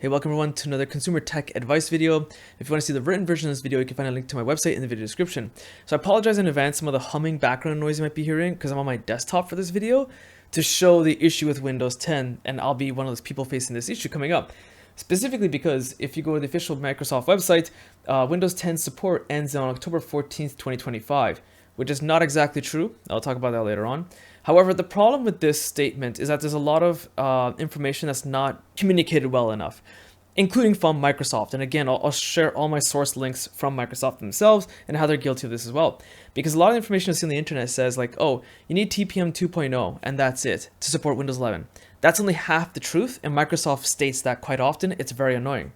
Hey, welcome everyone to another consumer tech advice video. If you want to see the written version of this video, you can find a link to my website in the video description. So I apologize in advance some of the humming background noise you might be hearing because I'm on my desktop for this video to show the issue with Windows 10, and I'll be one of those people facing this issue coming up. Specifically because if you go to the official Microsoft website, Windows 10 support ends on October 14th, 2025, which is not exactly true. I'll talk about that later on. However, the problem with this statement is that there's a lot of information that's not communicated well enough, including from Microsoft. And again, I'll share all my source links from Microsoft themselves and how they're guilty of this as well. Because a lot of the information that's on the internet says like, oh, you need TPM 2.0 and that's it to support Windows 11. That's only half the truth, and Microsoft states that quite often. It's very annoying.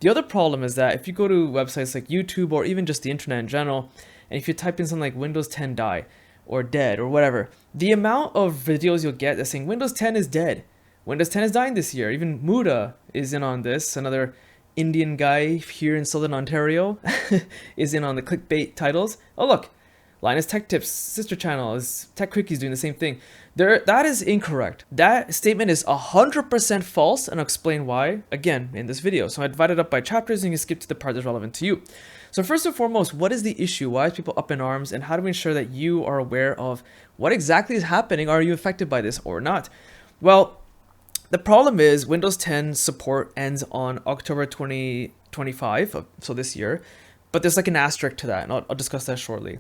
The other problem is that if you go to websites like YouTube or even just the internet in general, and if you type in something like Windows 10 die or dead or whatever, the amount of videos you'll get that's saying Windows 10 is dead, Windows 10 is dying this year. Even Muda is in on this. Another Indian guy here in Southern Ontario is in on the clickbait titles. Oh look, Linus Tech Tips sister channel is Tech Quickies doing the same thing. That is incorrect. That statement is 100% false, and I'll explain why again in this video. So I divided up by chapters, and you can skip to the part that's relevant to you. So first and foremost, what is the issue? Why is people up in arms, and how do we ensure that you are aware of what exactly is happening? Are you affected by this or not? Well, the problem is Windows 10 support ends on October 2025, so this year, but there's like an asterisk to that, and I'll discuss that shortly.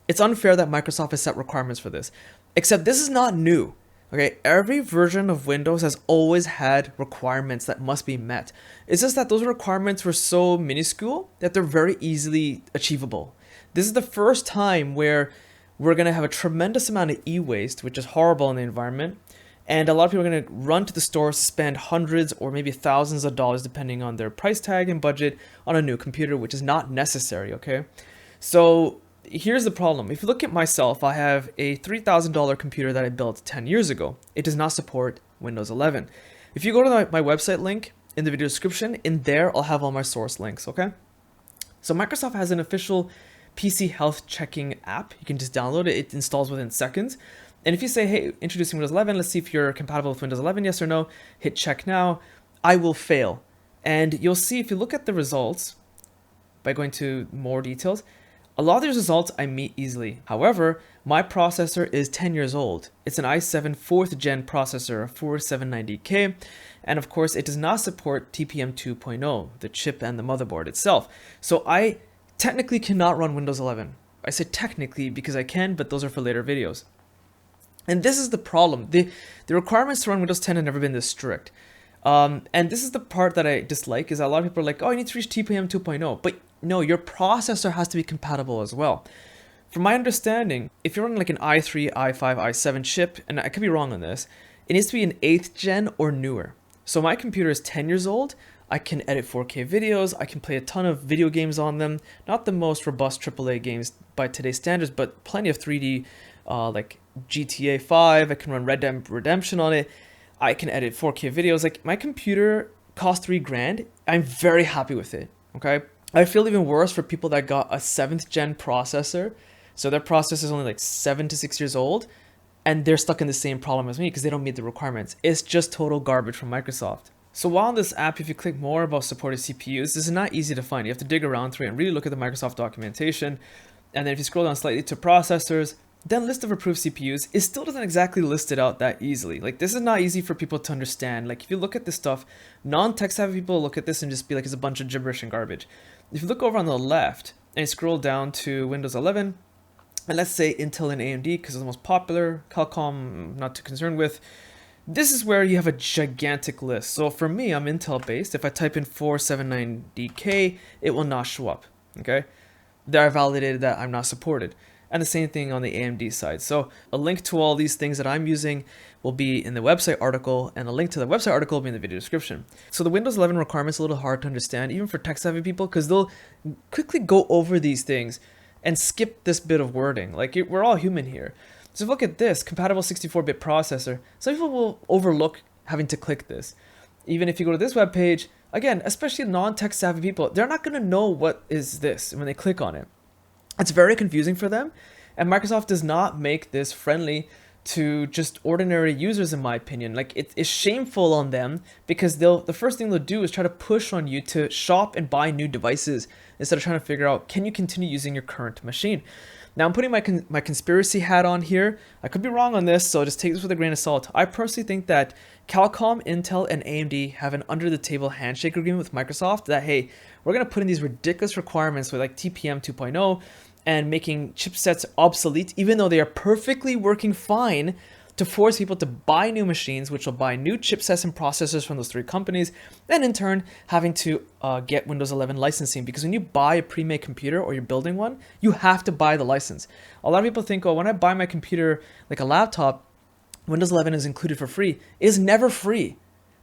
It's unfair that Microsoft has set requirements for this, except this is not new. Okay, every version of Windows has always had requirements that must be met. It's just that those requirements were so minuscule that they're very easily achievable. This is the first time where we're going to have a tremendous amount of e-waste, which is horrible in the environment. And a lot of people are going to run to the stores, spend hundreds or maybe thousands of dollars, depending on their price tag and budget, on a new computer, which is not necessary, okay? So here's the problem. If you look at myself, I have a $3,000 computer that I built 10 years ago. It does not support Windows 11. If you go to my website link in the video description, in there I'll have all my source links, okay? So Microsoft has an official PC health checking app. You can just download it. It installs within seconds. And if you say, hey, introducing Windows 11, let's see if you're compatible with Windows 11, yes or no, hit check now, I will fail. And you'll see if you look at the results, by going to more details, a lot of these results I meet easily. However, my processor is 10 years old. It's an i7 4th gen processor, 4790K, and of course it does not support TPM 2.0, the chip and the motherboard itself. So I technically cannot run Windows 11. I say technically because I can, but those are for later videos. And this is the problem. The requirements to run Windows 10 have never been this strict. And this is the part that I dislike, is that a lot of people are like, oh, you need to reach TPM 2.0. But no, your processor has to be compatible as well. From my understanding, if you're running like an i3, i5, i7 chip, and I could be wrong on this, it needs to be an 8th gen or newer. So my computer is 10 years old. I can edit 4K videos. I can play a ton of video games on them. Not the most robust AAA games by today's standards, but plenty of 3D like GTA 5, I can run Red Dead Redemption on it, I can edit 4K videos. Like, my computer cost $3,000. I'm very happy with it, okay? I feel even worse for people that got a 7th gen processor, so their processor is only like 7 to 6 years old, and they're stuck in the same problem as me because they don't meet the requirements. It's just total garbage from Microsoft. So while on this app, if you click more about supported CPUs, this is not easy to find. You have to dig around through it and really look at the Microsoft documentation. And then if you scroll down slightly to processors, then list of approved CPUs, it still doesn't exactly list it out that easily. Like, this is not easy for people to understand. Like, if you look at this stuff, non-tech savvy people look at this and just be like, it's a bunch of gibberish and garbage. If you look over on the left and you scroll down to Windows 11, and let's say Intel and AMD, because it's the most popular, Qualcomm, not too concerned with, this is where you have a gigantic list. So for me, I'm Intel based. If I type in 4790K, it will not show up, okay? There I validated that I'm not supported. And the same thing on the AMD side. So a link to all these things that I'm using will be in the website article, and a link to the website article will be in the video description. So the Windows 11 requirements are a little hard to understand, even for tech-savvy people, because they'll quickly go over these things and skip this bit of wording. Like, we're all human here. So if you look at this, compatible 64-bit processor, some people will overlook having to click this. Even if you go to this web page, again, especially non-tech-savvy people, they're not going to know what is this when they click on it. It's very confusing for them, and Microsoft does not make this friendly to just ordinary users, in my opinion. Like, it's shameful on them because the first thing they'll do is try to push on you to shop and buy new devices instead of trying to figure out, can you continue using your current machine? Now, I'm putting my conspiracy hat on here. I could be wrong on this, so just take this with a grain of salt. I personally think that Qualcomm, Intel, and AMD have an under-the-table handshake agreement with Microsoft that, hey, we're going to put in these ridiculous requirements with like TPM 2.0 and making chipsets obsolete, even though they are perfectly working fine, to force people to buy new machines, which will buy new chipsets and processors from those three companies, and in turn having to get Windows 11 licensing. Because when you buy a pre-made computer or you're building one, you have to buy the license. A lot of people think, oh, when I buy my computer, like a laptop, Windows 11 is included for free. It is never free.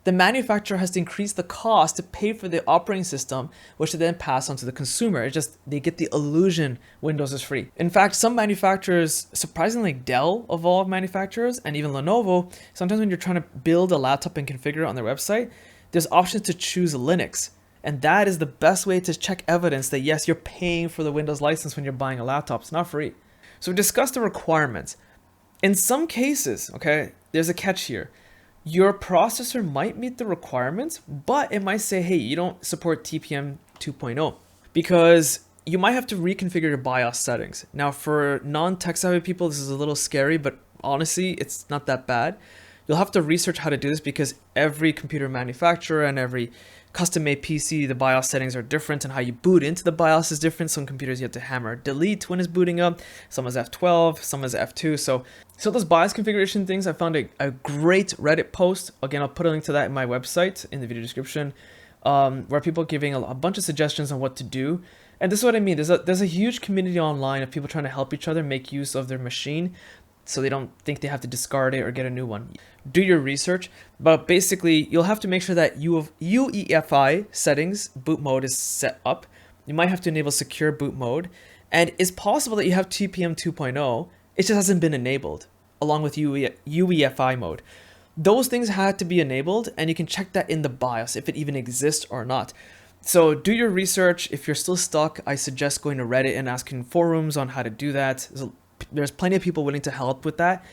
The manufacturer has to increase the cost to pay for the operating system, which they then pass on to the consumer. It's just, they get the illusion Windows is free. In fact, some manufacturers, surprisingly Dell of all manufacturers, and even Lenovo, sometimes when you're trying to build a laptop and configure it on their website, there's options to choose Linux. And that is the best way to check evidence that yes, you're paying for the Windows license when you're buying a laptop. It's not free. So we discussed the requirements. In some cases, okay, there's a catch here. Your processor might meet the requirements, but it might say, hey, you don't support TPM 2.0 because you might have to reconfigure your BIOS settings. Now, for non-tech savvy people, this is a little scary, but honestly, it's not that bad. You'll have to research how to do this because every computer manufacturer and every custom-made PC, the BIOS settings are different, and how you boot into the BIOS is different. Some computers you have to hammer delete when it's booting up. Some is F12, some is F2. So those BIOS configuration things, I found a great Reddit post. Again, I'll put a link to that in my website in the video description, where people are giving a bunch of suggestions on what to do. And this is what I mean. There's a huge community online of people trying to help each other make use of their machine, so they don't think they have to discard it or get a new one. Do your research, but basically you'll have to make sure that UEFI settings boot mode is set up. You might have to enable secure boot mode, and it's possible that you have TPM 2.0, it just hasn't been enabled, along with UEFI mode. Those things had to be enabled, and you can check that in the BIOS if it even exists or not. So do your research. If you're still stuck, I suggest going to Reddit and asking forums on how to do that. There's plenty of people willing to help with that.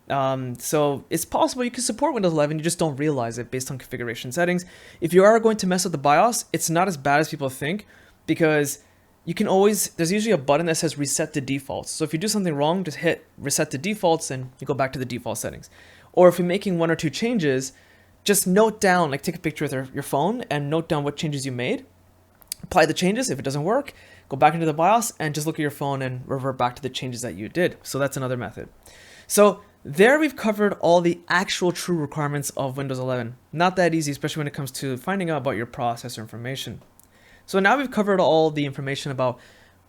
So it's possible you can support Windows 11, you just don't realize it based on configuration settings. If you are going to mess with the BIOS, it's not as bad as people think, because you can always, there's usually a button that says reset to defaults. So if you do something wrong, just hit reset to defaults and you go back to the default settings. Or if you're making one or two changes, just note down, like take a picture with your phone and note down what changes you made. Apply the changes. If it doesn't work, go back into the BIOS and just look at your phone and revert back to the changes that you did. So that's another method. So there we've covered all the actual true requirements of Windows 11. Not that easy, especially when it comes to finding out about your processor information. So now we've covered all the information about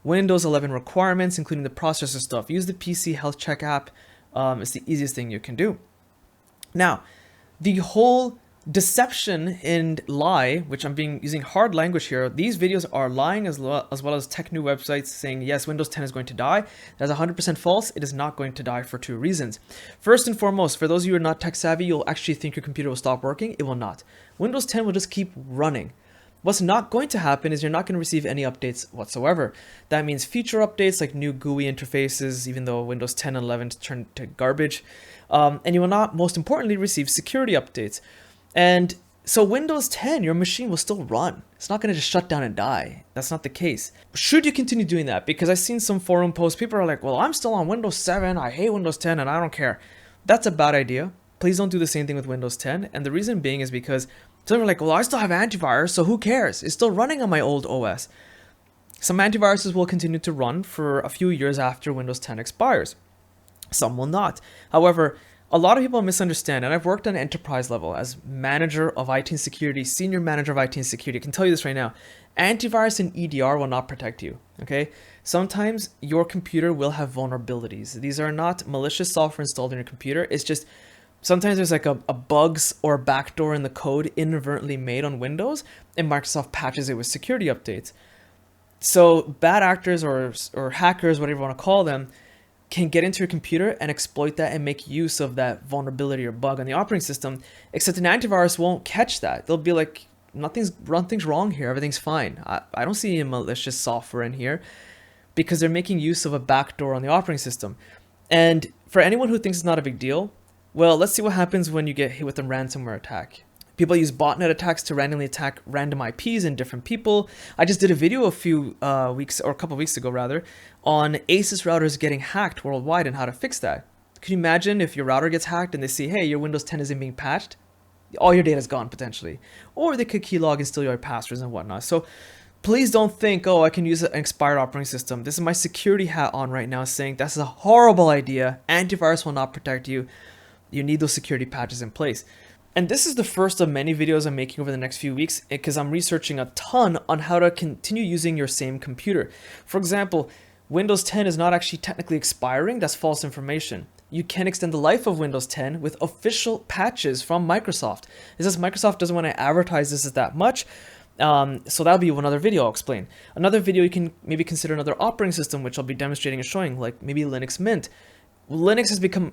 Windows 11 requirements, including the processor stuff. Use the PC Health Check app. It's the easiest thing you can do. Now, the whole deception and lie, which I'm using hard language here, these videos are lying as well as tech new websites saying, yes, Windows 10 is going to die. That's 100% false. It is not going to die for two reasons. First and foremost, for those of you who are not tech savvy, you'll actually think your computer will stop working. It will not. Windows 10 will just keep running. What's not going to happen is you're not going to receive any updates whatsoever. That means feature updates like new GUI interfaces, even though Windows 10 and 11 turned to garbage. And you will not, most importantly, receive security updates. And so Windows 10, your machine will still run. It's not going to just shut down and die. That's not the case. Should you continue doing that? Because I've seen some forum posts, people are like, well, I'm still on Windows 7, I hate Windows 10, and I don't care. That's a bad idea. Please don't do the same thing with Windows 10. And the reason being is because some are like, well, I still have antivirus, so who cares? It's still running on my old OS. Some antiviruses will continue to run for a few years after Windows 10 expires. Some will not. However, a lot of people misunderstand, and I've worked on enterprise level as manager of IT and security, senior manager of IT and security. I can tell you this right now. Antivirus and EDR will not protect you, okay? Sometimes your computer will have vulnerabilities. These are not malicious software installed in your computer. It's just sometimes there's like a bugs or a backdoor in the code inadvertently made on Windows, and Microsoft patches it with security updates. So bad actors or hackers, whatever you want to call them, can get into your computer and exploit that and make use of that vulnerability or bug on the operating system, except an antivirus won't catch that. They'll be like, nothing's wrong here, everything's fine. I don't see any malicious software in here, because they're making use of a backdoor on the operating system. And For anyone who thinks it's not a big deal, well, let's see what happens when you get hit with a ransomware attack. People use botnet attacks to randomly attack random IPs and different people. I just did a video a few weeks, or a couple of weeks ago rather, on ASUS routers getting hacked worldwide and how to fix that. Can you imagine if your router gets hacked and they see, hey, your Windows 10 isn't being patched? All your data is gone potentially. Or they could keylog and steal your passwords and whatnot. So please don't think, oh, I can use an expired operating system. This is my security hat on right now saying that's a horrible idea. Antivirus will not protect you. You need those security patches in place. And this is the first of many videos I'm making over the next few weeks because I'm researching a ton on how to continue using your same computer. For example, Windows 10 is not actually technically expiring. That's false information. You can extend the life of Windows 10 with official patches from Microsoft. It's just Microsoft doesn't want to advertise this as that much. So that'll be another video I'll explain. Another video you can maybe consider another operating system, which I'll be demonstrating and showing, like maybe Linux Mint. Linux has become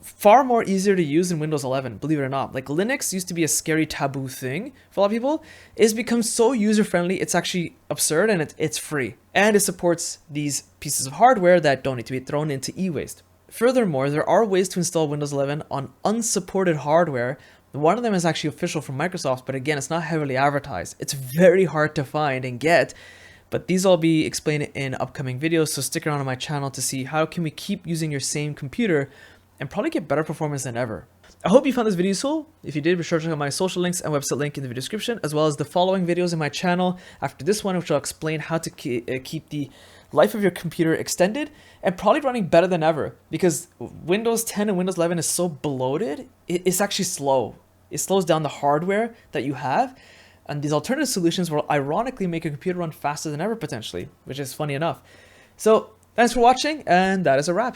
far more easier to use in Windows 11, believe it or not. Like Linux used to be a scary taboo thing for a lot of people. It's become so user-friendly, it's actually absurd, and it's free. And it supports these pieces of hardware that don't need to be thrown into e-waste. Furthermore, there are ways to install Windows 11 on unsupported hardware. One of them is actually official from Microsoft, but again, it's not heavily advertised. It's very hard to find and get, but these will be explained in upcoming videos, so stick around on my channel to see how can we keep using your same computer and probably get better performance than ever. I hope you found this video useful. If you did, be sure to check out my social links and website link in the video description, as well as the following videos in my channel after this one, which will explain how to keep the life of your computer extended and probably running better than ever, because Windows 10 and Windows 11 is so bloated, it's actually slow. It slows down the hardware that you have, and these alternative solutions will ironically make your computer run faster than ever potentially, which is funny enough. So thanks for watching, and that is a wrap.